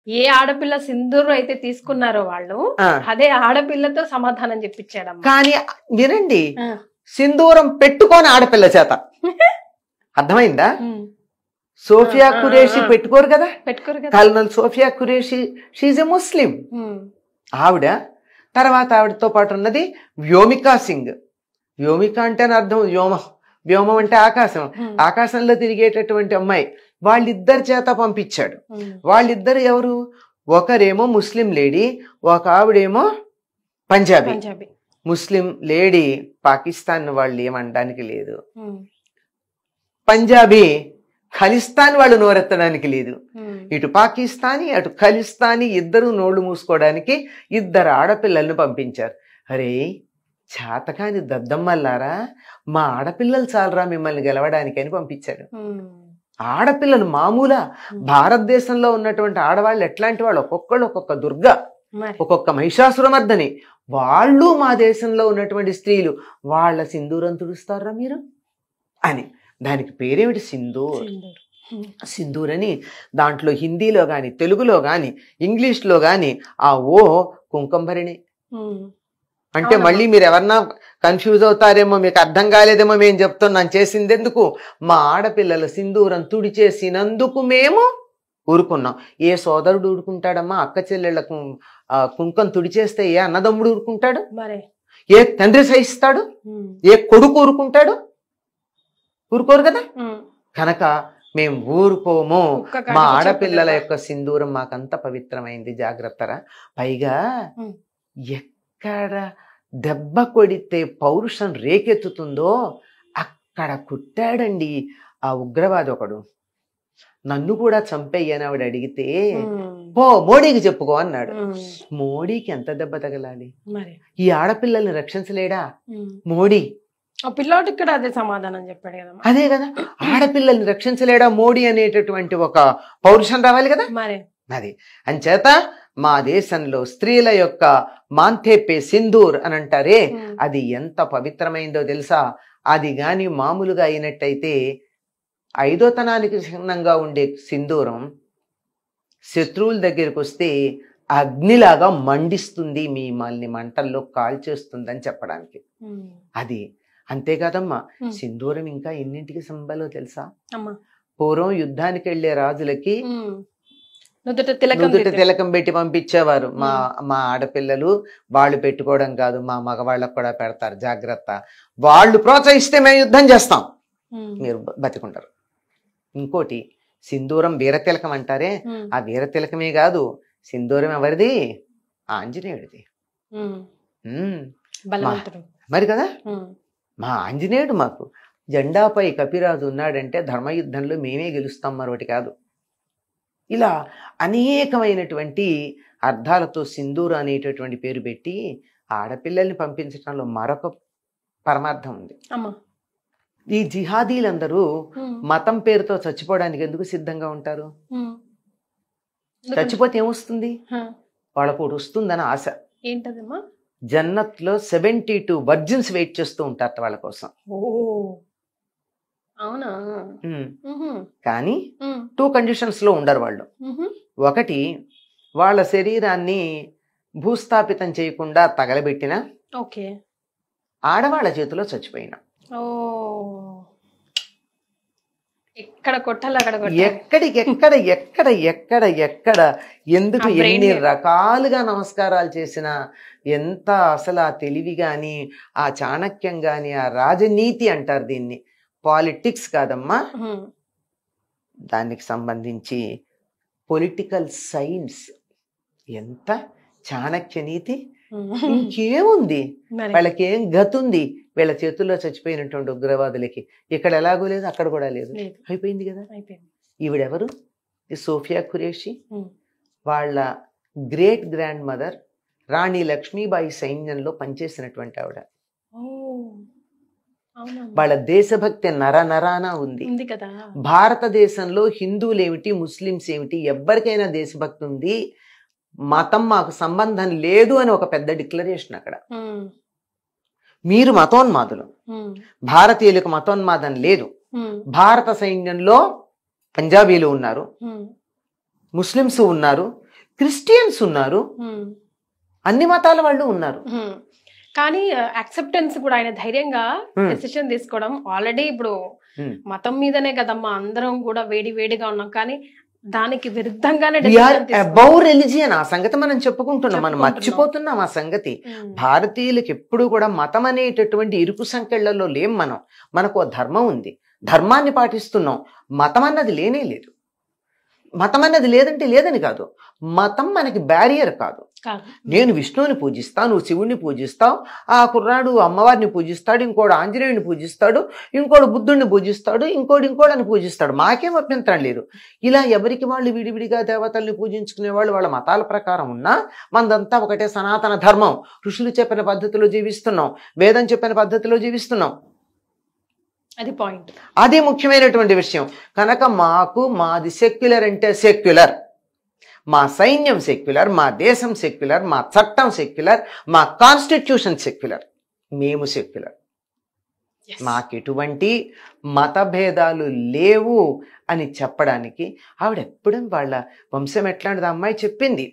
ఏ ఆడపిల్ల సింధూరు అయితే తీసుకున్నారో వాళ్ళు అదే ఆడపిల్లతో సమాధానం చెప్పించాడమ్మ. కానీ వినండి, సింధూరం పెట్టుకొని ఆడపిల్ల చేత అర్థమైందా? సోఫియా ఖురేషి పెట్టుకోరు కదా, colonel Sofia Qureshi, she's a Muslim ఆవిడ. తర్వాత ఆవిడతో పాటు ఉన్నది వ్యోమికా సింగ్. వ్యోమిక అంటే అర్థం వ్యోమం, వ్యోమం అంటే ఆకాశం, ఆకాశంలో తిరిగేటటువంటి అమ్మాయి. వాళ్ళిద్దరి చేత పంపించాడు. వాళ్ళిద్దరు ఎవరు? ఒకరేమో ముస్లిం లేడీ, ఒక ఆవిడేమో పంజాబీ. ముస్లిం లేడీ పాకిస్తాన్ వాళ్ళు ఏమనడానికి లేదు, పంజాబీ ఖలిస్తాన్ వాళ్ళు నోరెత్తడానికి లేదు. ఇటు పాకిస్తానీ అటు ఖలిస్తానీ ఇద్దరు నోళ్లు మూసుకోవడానికి ఇద్దరు ఆడపిల్లలను పంపించారు. అరే చేతకాని దద్దమ్మల్లారా, మా ఆడపిల్లలు చాలరా మిమ్మల్ని గెలవడానికి అని పంపించాడు. ఆడపిల్లలు మామూలా? భారతదేశంలో ఉన్నటువంటి ఆడవాళ్ళు ఎట్లాంటి వాళ్ళు? ఒక్కొక్కళ్ళు ఒక్కొక్క దుర్గ, ఒక్కొక్క మహిషాసురమర్దని. వాళ్ళు మా దేశంలో ఉన్నటువంటి స్త్రీలు, వాళ్ళ సింధూరం తుడుస్తారా మీరు అని. దానికి పేరేమిటి? సింధూర్. సింధూర్ అని దాంట్లో హిందీలో గాని తెలుగులో గాని ఇంగ్లీష్లో గాని ఆ ఓ కుంకంభరిణి అంటే. మళ్ళీ మీరు ఎవరన్నా కన్ఫ్యూజ్ అవుతారేమో, మీకు అర్థం కాలేదేమో, మేము చెప్తున్నాం. చేసింది ఎందుకు? మా ఆడపిల్లల సింధూరం తుడిచేసినందుకు మేము ఊరుకున్నాం. ఏ సోదరుడు ఊరుకుంటాడమ్మా? అక్క చెల్లెళ్లకు కుంకం తుడిచేస్తే ఏ అన్నదమ్ముడు ఊరుకుంటాడు? ఏ తండ్రి సహిస్తాడు? ఏ కొడుకు ఊరుకుంటాడు? ఊరుకోరు కదా. కనుక మేము ఊరుకోము. మా ఆడపిల్లల యొక్క సింధూరం మాకంత పవిత్రమైంది, జాగ్రత్తరా. పైగా ఎక్కడ దెబ్బ కొడితే పౌరుషం రేకెత్తుతుందో అక్కడ కుట్టాడండి ఆ ఉగ్రవాది ఒకడు. నన్ను కూడా చంపేయని ఆవిడ అడిగితే, పో మోడీకి చెప్పుకో అన్నాడు. మోడీకి ఎంత దెబ్బ తగలాలి? ఈ ఆడపిల్లల్ని రక్షించలేడా మోడీ? పిల్లోడికి కూడా అదే సమాధానం చెప్పాడు కదా. అదే కదా, ఆడపిల్లల్ని రక్షించలేడా మోడీ అనేటటువంటి ఒక పౌరుషం రావాలి కదా మరి. అది అంచేత మా దేశంలో స్త్రీల యొక్క మాంథేపే సింధూర్ అని అంటారే, అది ఎంత పవిత్రమైందో తెలుసా? అది గాని మామూలుగా అయినట్టయితే ఐదోతనానికి చిహ్నంగా ఉండే సింధూరం శత్రువుల దగ్గరికి వస్తే అగ్నిలాగా మండిస్తుంది, మిమ్మల్ని మంటల్లో కాల్చేస్తుందని చెప్పడానికి. అది అంతేకాదమ్మా, సింధూరం ఇంకా ఎన్నింటికి సంబలో తెలుసా? పూర్వం యుద్ధానికి వెళ్లే రాజులకి నుదుట తిలకం పెట్టి పంపించేవారు. మా ఆడపిల్లలు వాళ్ళు పెట్టుకోవడం కాదు, మా మగవాళ్ళకు కూడా పెడతారు, జాగ్రత్త. వాళ్ళు ప్రోత్సహిస్తే మేము యుద్ధం చేస్తాం, మీరు బతికుంటారు. ఇంకోటి సింధూరం వీరతిలకం అంటారే, ఆ వీరతిలకమే కాదు, సింధూరం ఎవరిది? ఆంజనేయుడిది. మరి కదా, మా ఆంజనేయుడు మాకు జెండాపై కపిరాజు ఉన్నాడంటే ధర్మయుద్ధంలో మేమే గెలుస్తాం, మరొకటి కాదు. ఇలా అనేకమైనటువంటి అర్థాలతో సింధూర అనేటటువంటి పేరు పెట్టి ఆడపిల్లల్ని పంపించడంలో మరొక పరమార్థం ఉంది. ఈ జిహాదీలందరూ మతం పేరుతో చచ్చిపోవడానికి ఎందుకు సిద్ధంగా ఉంటారు? చచ్చిపోతే ఏమొస్తుంది? వాళ్ళకు ఒకటి వస్తుందని ఆశ. ఏంటదమ్మా? జన్నత్లో 72 వర్జిన్స్ వెయిట్ చేస్తూ ఉంటారు వాళ్ళ కోసం. అవునా? కానీ 2 కండిషన్స్ లో ఉండరు వాళ్ళు. ఒకటి, వాళ్ళ శరీరాన్ని భూస్థాపితం చేయకుండా తగలబెట్టిన, ఆడవాళ్ళ చేతిలో చచ్చిపోయిన. ఎక్కడికెక్కడ ఎక్కడ ఎక్కడ ఎక్కడ ఎందుకు ఎన్ని రకాలుగా నమస్కారాలు చేసినా, ఎంత అసలు ఆ తెలివి గాని, ఆ చాణక్యం గాని, ఆ రాజనీతి అంటారు దీన్ని, పాలిటిక్స్ కాదమ్మా, దానికి సంబంధించి పొలిటికల్ సైన్స్, ఎంత చాణక్య నీతి. ఇంకేముంది? వాళ్ళకేం గతుంది? వీళ్ళ చేతుల్లో చచ్చిపోయినటువంటి ఉగ్రవాదులకి. ఇక్కడ ఎలాగో లేదు, అక్కడ కూడా లేదు, అయిపోయింది కదా. ఈవిడెవరు? సోఫియా ఖురేషి. వాళ్ళ గ్రేట్ గ్రాండ్ మదర్ రాణి లక్ష్మీబాయి సైన్యంలో పనిచేసినటువంటి ఆవిడ. వాళ్ళ దేశభక్తి నరనరాన ఉంది కదా. భారతదేశంలో హిందువులు ఏమిటి, ముస్లింస్ ఏమిటి, ఎవరికైనా దేశభక్తి ఉంది, మతం మాకు సంబంధం లేదు అని ఒక పెద్ద డిక్లరేషన్ అక్కడ. మీరు మతోన్మాదులు, భారతీయులకు మతోన్మాదం లేదు. భారత సైన్యంలో పంజాబీలు ఉన్నారు, ముస్లింస్ ఉన్నారు, క్రిస్టియన్స్ ఉన్నారు, అన్ని మతాల వాళ్ళు ఉన్నారు. కానీ యాక్సెప్టెన్స్ కూడా ఆయన ధైర్యంగా డెసిషన్ తీసుకోవడం. ఆల్రెడీ ఇప్పుడు మతం మీదనే కదమ్మా అందరం కూడా వేడిగా ఉన్నాం, కానీ దానికి విరుద్ధంగానే అబౌవ్ రిలిజియన్. ఆ సంగతి మనం చెప్పుకుంటున్నాం, మనం మర్చిపోతున్నాం ఆ సంగతి. భారతీయులకు ఎప్పుడు కూడా మతం అనేటటువంటి ఇరుకు సంకెళ్లలో లేం. మనకు ధర్మం ఉంది, ధర్మాన్ని పాటిస్తున్నాం. మతం అన్నది లేనే లేదు. మతం అన్నది లేదంటే లేదని కాదు, మతం మనకి బ్యారియర్ కాదు. నేను విష్ణువుని పూజిస్తాను, నువ్వు శివుణ్ణి పూజిస్తావు, ఆ కుర్రాడు అమ్మవారిని పూజిస్తాడు, ఇంకోడు ఆంజనేయుని పూజిస్తాడు, ఇంకోడు బుద్ధుడిని పూజిస్తాడు, ఇంకోడని పూజిస్తాడు, మాకేం అభ్యంతరం లేదు. ఇలా ఎవరికి వాళ్ళు విడివిడిగా దేవతల్ని పూజించుకునే వాళ్ళు వాళ్ళ మతాల ప్రకారం ఉన్నా మనదంతా ఒకటే సనాతన ధర్మం. ఋషులు చెప్పిన పద్ధతిలో జీవిస్తున్నాం, వేదం చెప్పిన పద్ధతిలో జీవిస్తున్నాం. అది పాయింట్, అదే ముఖ్యమైనటువంటి విషయం. కనుక మాది సెక్యులర్ అంటే సెక్యులర్, మా సైన్యం సెక్యులర్, మా దేశం సెక్యులర్, మా చట్టం సెక్యులర్, మా కాన్స్టిట్యూషన్ సెక్యులర్, మేము సెక్యులర్. మాకెటువంటి మతభేదాలు లేవు అని చెప్పడానికి ఆవిడ ఎప్పుడు వాళ్ళ వంశం ఎట్లాంటిది అమ్మాయి చెప్పింది.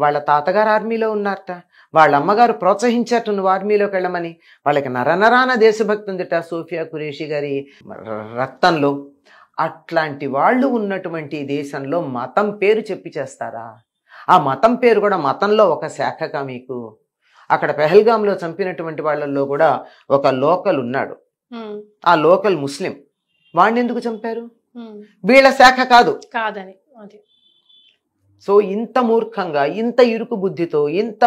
వాళ్ళ తాతగారు ఆర్మీలో ఉన్నారట, వాళ్ళ అమ్మగారు ప్రోత్సహించారట నువ్వు ఆర్మీలోకి వెళ్ళమని. వాళ్ళకి నరనరాన దేశభక్తి ఉందిట సోఫియా ఖురేషి గారి రక్తంలో. అట్లాంటి వాళ్ళు ఉన్నటువంటి దేశంలో మతం పేరు చెప్పి చేస్తారా? ఆ మతం పేరు కూడా మతంలో ఒక శాఖగా మీకు. అక్కడ పెహల్గాంలో చంపినటువంటి వాళ్ళల్లో కూడా ఒక లోకల్ ఉన్నాడు, ఆ లోకల్ ముస్లిం. వాడిని ఎందుకు చంపారు? వీళ్ళ శాఖ కాదని. సో ఇంత మూర్ఖంగా, ఇంత ఇరుకు బుద్ధితో, ఇంత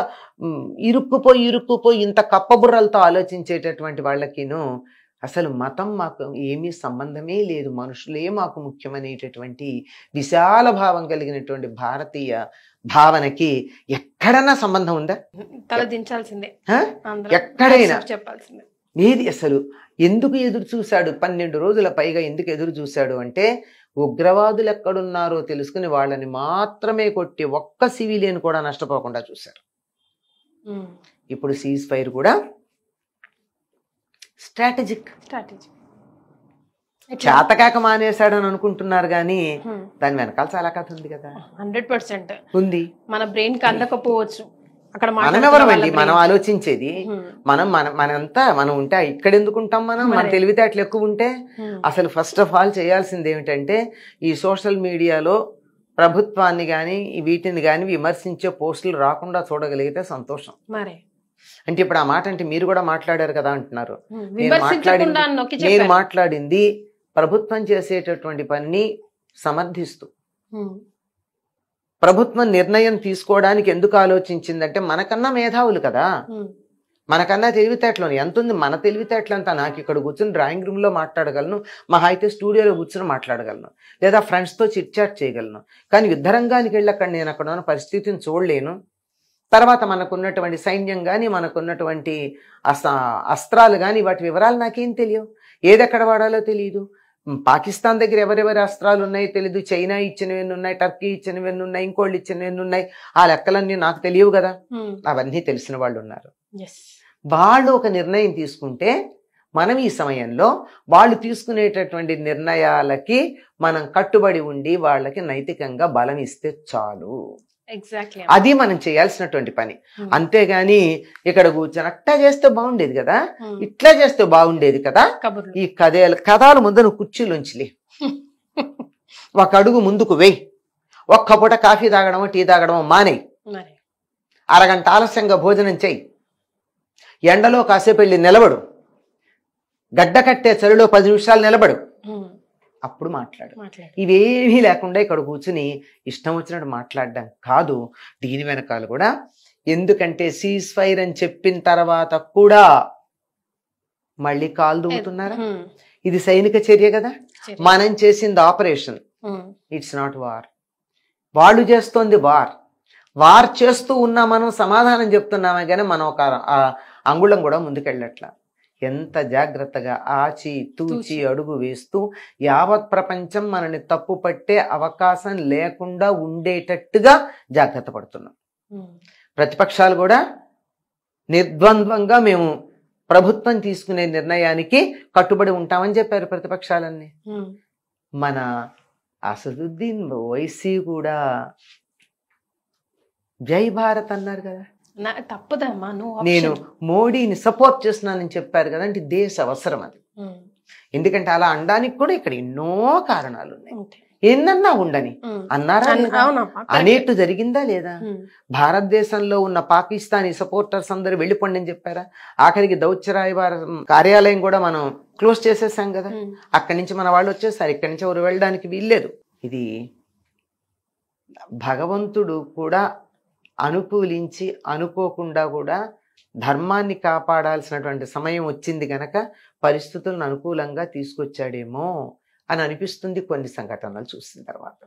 ఇరుక్కుపోయి ఇంత కప్పబుర్రలతో ఆలోచించేటటువంటి వాళ్ళకిను అసలు మతం మాకు ఏమీ సంబంధమే లేదు, మనుషులే మాకు ముఖ్యమనేటటువంటి విశాల భావం కలిగినటువంటి భారతీయ భావనకి ఎక్కడన్నా సంబంధం ఉందా? తలదించాల్సిందే, ఎక్కడైనా చెప్పాల్సిందే. ఏది అసలు ఎందుకు ఎదురు చూశాడు? 12 రోజుల పైగా ఎందుకు ఎదురు చూశాడు అంటే ఉగ్రవాదులు ఎక్కడున్నారో తెలుసుకుని వాళ్ళని మాత్రమే కొట్టి ఒక్క సివిలియన్ కూడా నష్టపోకుండా చూశారు. ఇప్పుడు సీజ్ ఫైర్ కూడా స్ట్రాటజిక్. చేతకాక మానేశాడని అనుకుంటున్నారు కానీ దాని వెనకాల చాలా కథ ఉంది కదా. 100% ఉంది. మన బ్రెయిన్ కి అందకపోవచ్చు. అక్కడ మనమెవరమండి మనం ఆలోచించేది? మనం ఉంటే ఇక్కడ ఎందుకు ఉంటాం? మన తెలివితేటలు ఎక్కువ ఉంటే. అసలు ఫస్ట్ ఆఫ్ ఆల్ చేయాల్సింది ఏమిటంటే ఈ సోషల్ మీడియాలో ప్రభుత్వాన్ని కానీ వీటిని కానీ విమర్శించే పోస్టులు రాకుండా చూడగలిగితే సంతోషం. అంటే ఇప్పుడు ఆ మాట అంటే మీరు కూడా మాట్లాడారు కదా అంటున్నారు. నేను మాట్లాడింది ప్రభుత్వం చేసేటటువంటి పని సమర్థిస్తూ, ప్రభుత్వం నిర్ణయం తీసుకోవడానికి ఎందుకు ఆలోచించిందంటే మనకన్నా మేధావులు కదా, మనకన్నా తెలివితేటలు ఎంత ఉంది. మన తెలివితేటలంతా నాకు ఇక్కడ కూర్చొని డ్రాయింగ్ రూమ్లో మాట్లాడగలను, మహా అయితే స్టూడియోలో కూర్చొని మాట్లాడగలను, లేదా ఫ్రెండ్స్తో చిట్ చాట్ చేయగలను. కానీ యుద్ధరంగానికి వెళ్ళి నేను అక్కడ ఉన్న పరిస్థితిని చూడలేను. తర్వాత మనకున్నటువంటి సైన్యం కానీ, మనకున్నటువంటి అస్త్రాలు కానీ వాటి వివరాలు నాకేం తెలియవు, ఏదెక్కడ వాడాలో తెలియదు. పాకిస్తాన్ దగ్గర ఎవరెవరి అస్త్రాలు ఉన్నాయో తెలియదు, చైనా ఇచ్చినవన్నీ ఉన్నాయి, టర్కీ ఇచ్చినవన్నీ ఉన్నాయి, ఇంకోళ్ళు ఇచ్చినవన్నీ ఉన్నాయి. ఆ లెక్కలన్నీ నాకు తెలియవు కదా. అవన్నీ తెలిసిన వాళ్ళు ఉన్నారు. వాళ్ళు ఒక నిర్ణయం తీసుకుంటే మనం ఈ సమయంలో వాళ్ళు తీసుకునేటటువంటి నిర్ణయాలకి మనం కట్టుబడి ఉండి వాళ్ళకి నైతికంగా బలం ఇస్తే చాలు. అది మనం చేయాల్సినటువంటి పని. అంతేగాని ఇక్కడ కూర్చొని అట్టా చేస్తే బాగుండేది కదా, ఇట్లా చేస్తే బాగుండేది కదా, ఈ కథాలు ముందు నువ్వు కుర్చీలోంచిలే, ఒక అడుగు ముందుకు వేయి, ఒక్క పూట కాఫీ తాగడమో టీ తాగడమో మానేయి, అరగంట ఆలస్యంగా భోజనం చెయ్యి, ఎండలో కాసేపు వెళ్ళి నిలబడు, గడ్డ కట్టే చలిలో 10 నిమిషాలు నిలబడు, అప్పుడు మాట్లాడు. ఇవేమీ లేకుండా ఇక్కడ కూర్చుని ఇష్టం వచ్చినట్టు మాట్లాడడం కాదు. దీని వెనకాల కూడా ఎందుకంటే సీజ్ ఫైర్ అని చెప్పిన తర్వాత కూడా మళ్ళీ కాలు దూకుతున్నారా? ఇది సైనిక చర్య కదా. మనం చేసింది ఆపరేషన్, ఇట్స్ నాట్ వార్. వాళ్ళు చేస్తోంది వార్ చేస్తూ ఉన్నా మనం సమాధానం చెప్తున్నామే కానీ మనం ఒక అంగుళం కూడా ముందుకెళ్ళట్లా. ఎంత జాగ్రత్తగా ఆచి తూచి అడుగు వేస్తూ యావత్ ప్రపంచం మనని తప్పు పట్టే అవకాశం లేకుండా ఉండేటట్టుగా జాగ్రత్త పడుతున్నాం. ప్రతిపక్షాలు కూడా నిర్ద్వంద్వంగా మేము ప్రభుత్వం తీసుకునే నిర్ణయానికి కట్టుబడి ఉంటామని చెప్పారు ప్రతిపక్షాలన్నీ. మన అసదుద్దీన్ ఓవైసీ కూడా జై భారత్ అన్నారు కదా. తప్పదమ్మా, నేను మోడీని సపోర్ట్ చేస్తున్నానని చెప్పారు కదా, అంటే దేశ అవసరం అది. ఎందుకంటే అలా అనడానికి కూడా ఇక్కడ ఎన్నో కారణాలు ఉన్నాయి. ఎన్నన్నా ఉండని అన్నారా, అనేట్టు జరిగిందా లేదా? భారతదేశంలో ఉన్న పాకిస్తానీ సపోర్టర్స్ అందరూ వెళ్ళిపోండి అని చెప్పారా? ఆఖరికి దౌత్యరాయబార కార్యాలయం కూడా మనం క్లోజ్ చేసేసాం కదా. అక్కడి నుంచి మన వాళ్ళు వచ్చేసారు, ఇక్కడి నుంచి ఎవరు వెళ్ళడానికి వీల్లేదు. ఇది భగవంతుడు కూడా అనుకూలించి అనుకోకుండా కూడా ధర్మాన్ని కాపాడాల్సినటువంటి సమయం వచ్చింది గనక పరిస్థితులను అనుకూలంగా తీసుకొచ్చాడేమో అని అనిపిస్తుంది కొన్ని సంఘటనలు చూసిన తర్వాత.